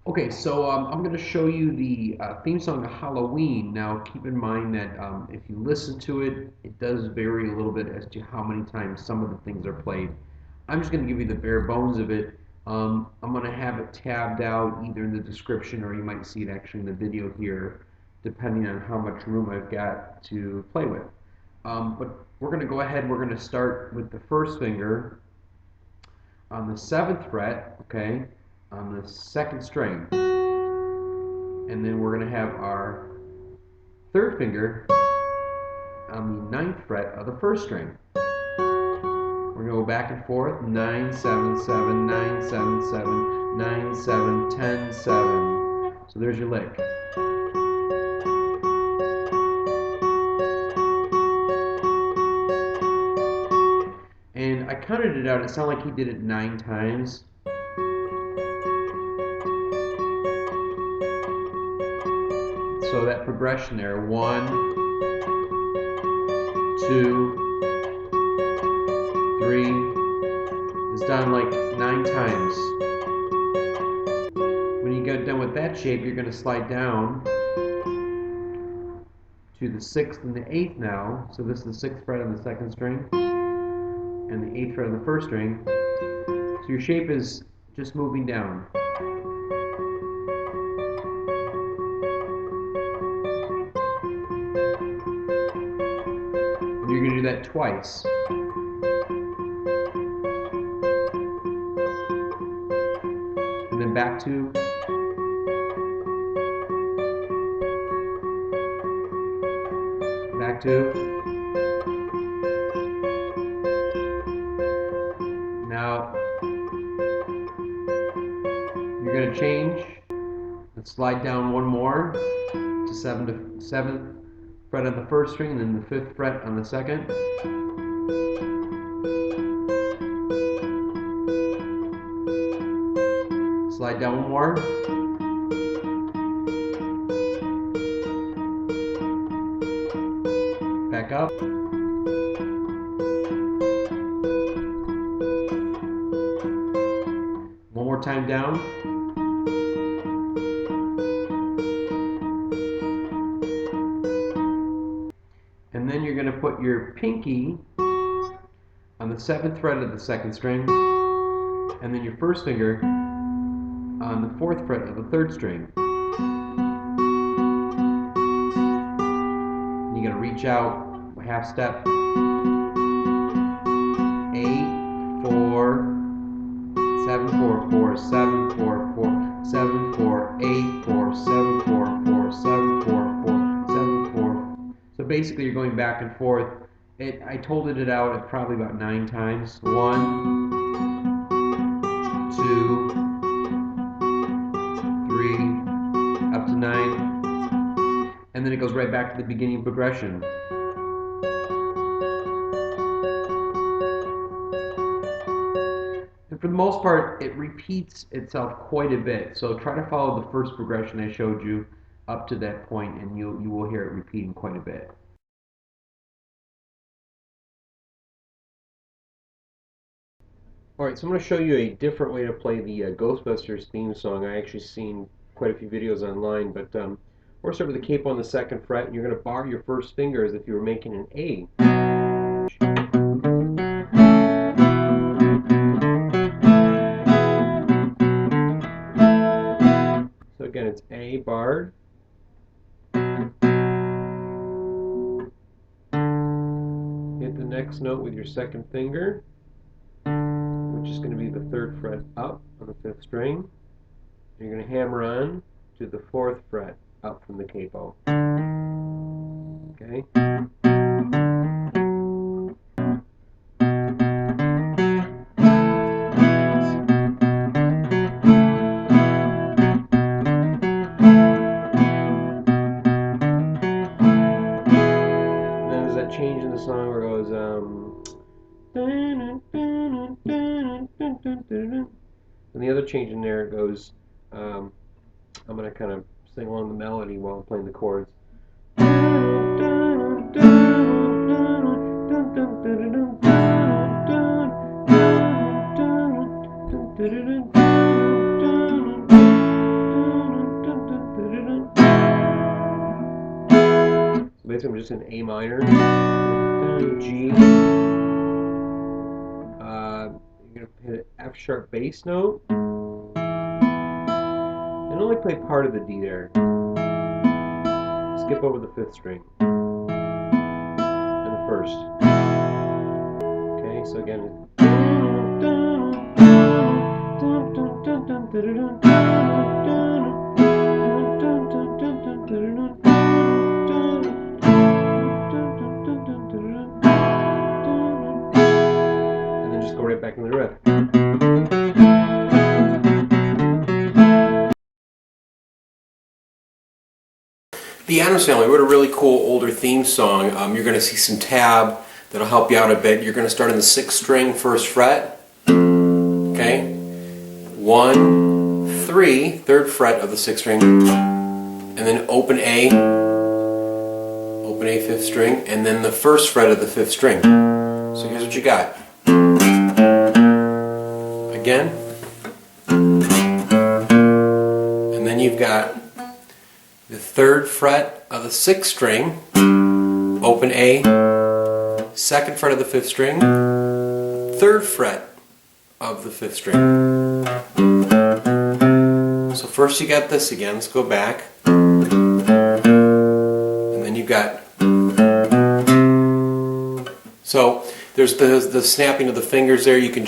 Okay, so I'm going to show you the theme song of Halloween. Now, keep in mind that if you listen to it, it does vary a little bit as to how many times some of the things are played. I'm just going to give you the bare bones of it. I'm going to have it tabbed out either in the description or you might see it actually in the video here, depending on how much room I've got to play with. But we're going to go ahead, we're going to start with the first finger on the 7th fret, okay, on the 2nd string. And then we're going to have our 3rd finger on the 9th fret of the 1st string. We're going to go back and forth, 9, 7, 7, 9, 7, 7, 9, 7, 10, 7. So there's your lick. And I counted it out, it sounded like he did it 9 times. So that progression there, 1, 2, 3, is done like 9 times. When you get done with that shape, you're going to slide down to the 6th and the 8th now. So this is the 6th fret on the 2nd string and the 8th fret on the 1st string. So your shape is just moving down. And you're going to do that twice. And then back to, back to. Now you're going to change and slide down one more to 7th fret on the 1st string and then the 5th fret on the 2nd. Slide down one more. Back up. One more time down. And then you're going to put your pinky on the 7th fret of the 2nd string, and then your 1st finger on the 4th fret of the 3rd string. And you're going to reach out a half step. 8, 4, 7, 4, 4, 7, 4, 4, 7, 4, 8, 4, 7, 4, 4, 7, 4, 4, 7, 4. So basically you're going back and forth. I totaled it out at probably about 9 times. 1, 2, 3, up to 9. And then it goes right back to the beginning progression. And for the most part, it repeats itself quite a bit. So try to follow the first progression I showed you up to that point, and you will hear it repeating quite a bit. Alright, so I'm going to show you a different way to play the Ghostbusters theme song. I actually seen quite a few videos online, but we're going to start with the capo on the 2nd fret, and you're going to bar your 1st finger as if you were making an A. So again, it's A barred. Hit the next note with your 2nd finger, which is going to be the 3rd fret up on the 5th string. You're going to hammer on to the 4th fret up from the capo. Okay? And then there's that change in the song where it goes, and the other change in there goes, I'm going to kind of sing along the melody while I'm playing the chords. this. I'm just in A minor, G. You're going to hit an F sharp bass note, and only play part of the D there. Skip over the 5th string and the 1st. Okay, so again. And then just go right back into the riff. The Addams Family wrote a really cool older theme song. You're going to see some tab that'll help you out a bit. You're going to start on the 6th string, 1st fret. Okay? 1, 3, 3rd fret of the 6th string, and then open A, 5th string, and then the 1st fret of the 5th string. So here's what you got. Again. And then you've got the 3rd fret of the 6th string, open A, 2nd fret of the 5th string, 3rd fret of the 5th string. So first you got this again. Let's go back. And then you've got... So there's the snapping of the fingers there. You can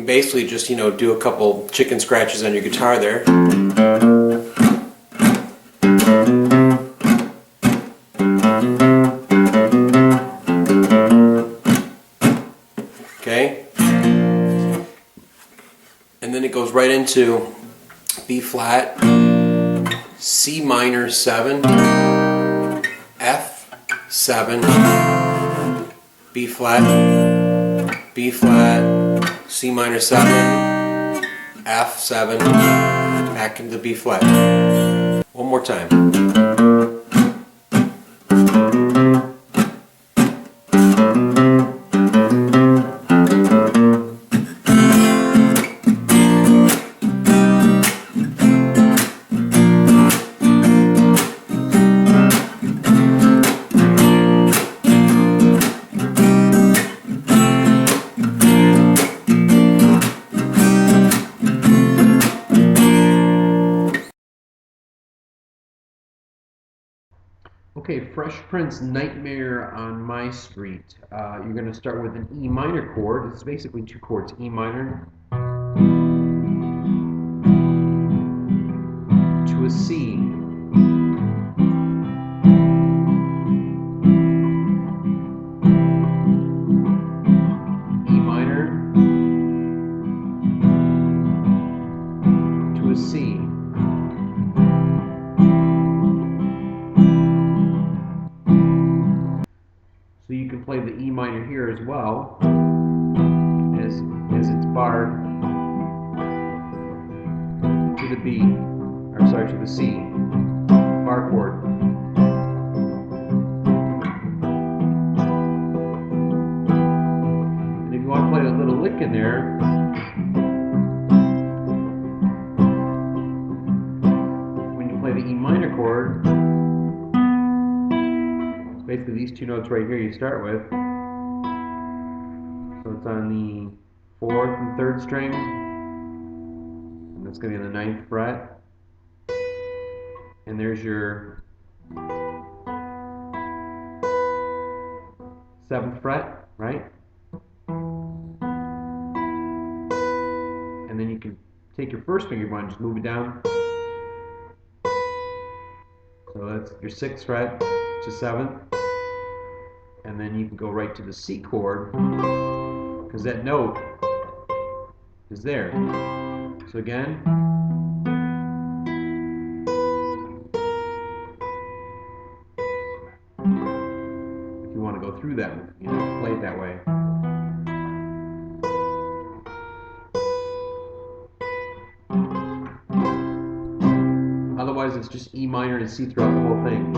basically just, do a couple chicken scratches on your guitar there. Okay? And then it goes right into B flat, C minor 7, F 7, B flat, C minor 7, F 7, back into B flat. One more time. Okay, Fresh Prince Nightmare on My Street. You're going to start with an E minor chord. It's basically 2 chords, E minor to a C. E minor to a C. So you can play the E minor here as well, as it's barred to the B, to the C, bar chord. And if you want to play a little lick in there, when you play the E minor chord, it's basically these 2 notes right here you start with. So it's on the 4th and 3rd string, and that's going to be on the 9th fret. And there's your 7th fret, right? And then you can take your first finger and just move it down. So that's your 6th fret to 7th. And then you can go right to the C chord, because that note is there. So again, if you want to go through that, play it that way. Otherwise, it's just E minor and C throughout the whole thing.